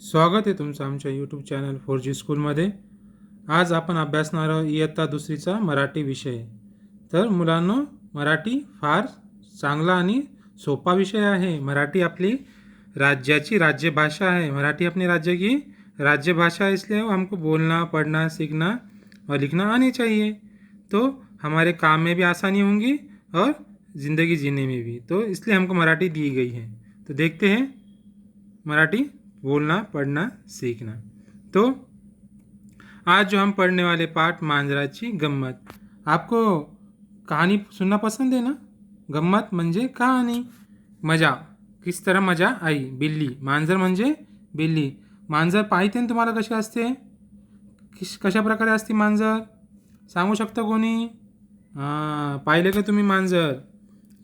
स्वागत आहे तुमचं आमच्या यूट्यूब चॅनल 4G स्कूलमध्ये. आज आपण अभ्यासणार आहोत इयत्ता दुसरीचा मराठी विषय. तर मुलांनो, मराठी फार चांगला आणि सोपा विषय आहे. मराठी आपली राज्याची राज्यभाषा है. मराठी अपने राज्य की राज्यभाषा है, इसलिए हमको बोलना, पढ़ना, सीखना और लिखना आनी चाहिए. तो हमारे काम में भी आसानी होंगी और ज़िंदगी जीने में भी. तो इसलिए हमको मराठी दी गई है. तो देखते हैं मराठी बोलना, पढ़ना, सीखना. तो आज जो हम पढ़ने वाले पाठ मांजराची गम्मत. आपको कहानी सुनना पसंद है ना? गम्मत म्हणजे कहाणी. मजा, किस तरह मजा आई. बिल्ली, मांजर म्हणजे बिल्ली. मांजर पाहिते ना तुम्हाला कशी असते? कशा प्रकारे असते मांजर सांगू शकता कोणी? हां, पाहिले का तुम्ही मांजर?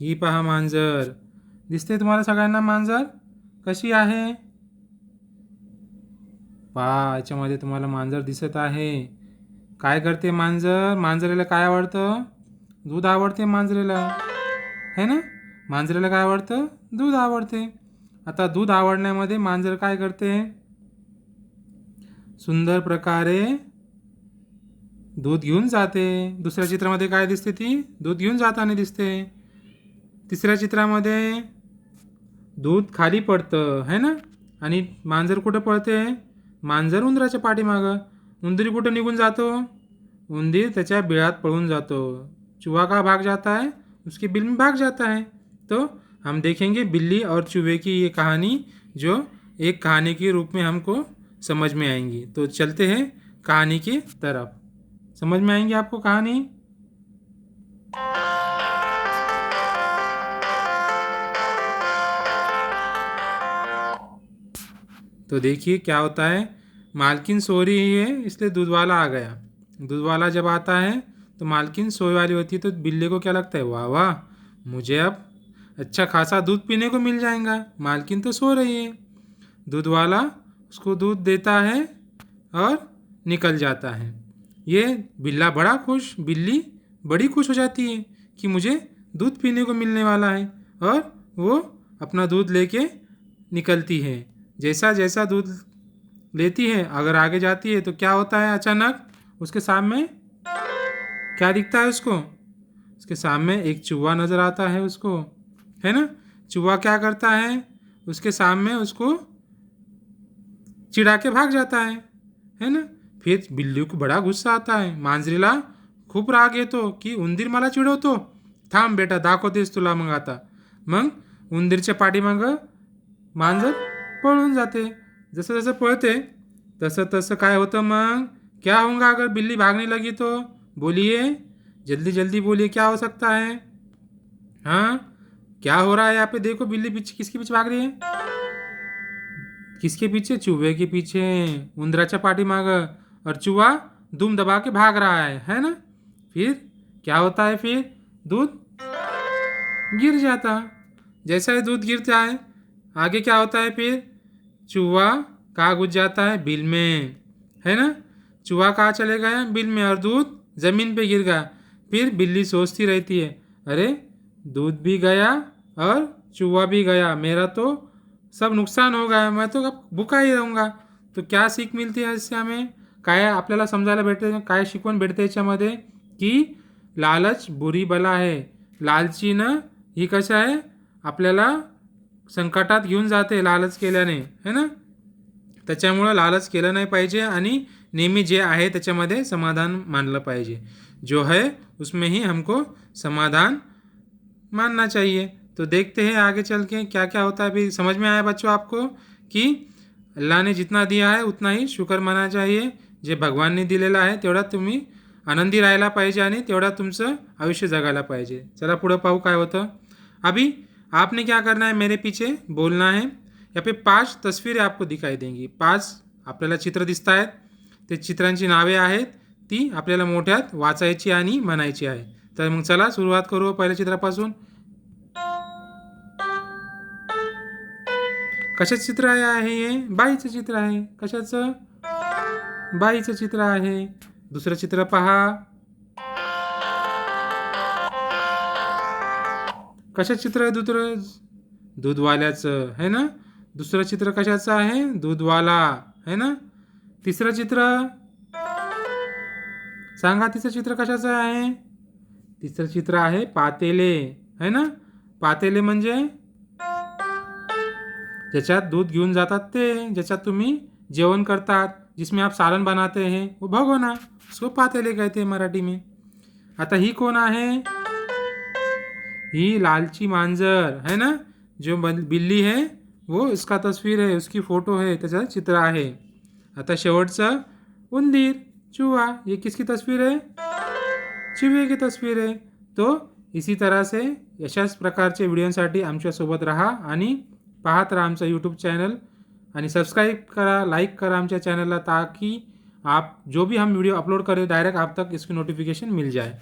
ही पहा मांजर. दिसते तुम्हाला सगळ्यांना मांजर कशी आहे? पहा, याच्यामध्ये तुम्हाला मांजर दिसत आहे. काय करते मांजर? मांजरेला काय आवडतं? दूध आवडते मांजरेला, है ना? मांजरेला काय आवडतं? दूध आवडते. आता दूध आवडण्यामध्ये मांजर काय करते? सुंदर प्रकारे दूध घेऊन जाते. दुसऱ्या चित्रामध्ये काय दिसते? ती दूध घेऊन जाताना दिसते. तिसऱ्या चित्रामध्ये दूध खाली पडतं, है ना? आणि मांजर कुठं पळते? मांजर उंदराच्या पाठीमागं. उंदीर कुठं निघून जातो? उंदीर त्याच्या बिळात पळून जातो. चूहा का भाग जाता है? उसके बिल में भाग जाता है. तो हम देखेंगे बिल्ली और चूहे की ये कहानी, जो एक कहानी के रूप में हमको समझ में आएंगी. तो चलते हैं कहानी की तरफ. समझ में आएंगी आपको कहानी? तो देखिए क्या होता है. मालकिन सो रही है, इसलिए दूध वाला आ गया. दूध वाला जब आता है तो मालकिन सोए वाली होती है. तो बिल्ली को क्या लगता है? वाह वाह, मुझे अब अच्छा खासा दूध पीने को मिल जाएगा. मालकिन तो सो रही है. दूध वाला उसको दूध देता है और निकल जाता है. ये बिल्ली बड़ी खुश हो जाती है कि मुझे दूध पीने को मिलने वाला है, और वो अपना दूध लेके निकलती है. जैसा जैसा दूध लेती है, अगर आगे जाती है तो क्या होता है? अचानक उसके सामने क्या दिखता है उसको? उसके सामने एक चूहा नज़र आता है उसको, है ना? चूहा क्या करता है? उसके सामने उसको चिढ़ा के भाग जाता है ना? फिर बिल्ली को बड़ा गुस्सा आता है. मांजरीला खूप राग येतो की उंदीर मला चिडवतो. थांब बेटा, दाखवतेस तुला मग आता. मग उंदीरच्या पाठीमागं मांजर पळून जाते. जसं जसं पळते तसं तसं काय होतं मग? क्या होगा अगर बिल्ली भागने लगी तो? बोलिए, जल्दी जल्दी बोलिए, क्या हो सकता है? हाँ, क्या हो रहा है यहाँ पे? देखो बिल्ली पीछे, किसके पीछे भाग रही है? किसके पीछे? चूहे के पीछे, उंदराच्या पाठीमागं. और चूहा दुम दबा के भाग रहा है ना? फिर क्या होता है? फिर दूध गिर जाता. जैसा ही दूध गिरता है, आगे क्या होता है? फिर चूहा कहाँ घुस जाता है? बिल में, है ना? चूहा कहाँ चले गया? बिल में. और दूध ज़मीन पे गिर गया. फिर बिल्ली सोचती रहती है, अरे दूध भी गया और चूहा भी गया, मेरा तो सब नुकसान हो गया, मैं तो अब भूखा ही रहूँगा. तो क्या सीख मिळते याचे हमें? काय आपल्याला समजायला भेटते? काय शिकवण भेटते याच्यामध्ये? की लालच बुरी बला आहे. लालचीनं ही कसं आहे, आपल्याला संकटात घेऊन जाते लालच केल्याने, है ना? त्याच्यामुळं लालच केलं नाही पाहिजे आणि नेहमी जे आहे त्याच्यामध्ये समाधान मानलं पाहिजे. जो है उसमें ही हमको समाधान मानना चाहिए. तो देखते हैं आगे चल के क्या क्या होता है. अभी समझ में आया बच्चों आपको की अल्लाह ने जितना दिया आहे उतना ही शुक्र माना चाहिए. जे भगवानने दिलेलं आहे तेवढा तुम्ही आनंदी राहायला पाहिजे आणि तेवढा तुमचं आयुष्य जगायला पाहिजे. चला पुढं पाहू काय होतं. अभी आपने क्या करना है? मेरे पीछे बोलना है. यहाँ पे 5 तस्वीरें आपको दिखाई देंगी. 5 आपल्याला चित्र दिसत आहेत. ते चित्रांची नावे आहेत, ती आपल्याला मोठ्यात वाचायची आणि म्हणायची आहे. तर मग चला सुरुवात करू पहिल्या चित्रापासून. कशाचं चित्र आहे हे? बाईचं चित्र आहे. कशाचं? बाईचं चित्र आहे. दुसरं चित्र पहा. कशाचं चित्र आहे दुसरं? दूधवाल्याचं, है ना? दुसरं चित्र कशाचं आहे? दूधवाला, है ना. तिसरं चित्र सांगा, तिसरं चित्र कशाचं आहे? तिसरं चित्र आहे पातेले, है ना. पातेले म्हणजे ज्याच्यात दूध घेऊन जातात ते, ज्याच्यात तुम्ही जेवण करतात, जिसमें आप सालन बनाते हैं वो भगोना, उसको पातेले कहते हैं मराठी में. आता ही कोण आहे? ही लालची मांजर, है ना. जो बिल्ली है वो इसका तस्वीर है, उसकी फोटो है, त्याचं चित्र आहे. आता शेवटचं उंदीर, चूहा, ये किसकी तस्वीर है? चिवे की तस्वीर है. तो इसी तरह से अशाच प्रकारचे व्हिडिओसाठी आमच्यासोबत राहा आणि पाहत राहा आमचं यूट्यूब चॅनल आणि सब्सक्राइब करा, लाइक करा आमच्या चैनल ताकि आप जो भी हम वीडियो अपलोड करें डायरेक्ट आप तक इसकी नोटिफिकेशन मिल जाए.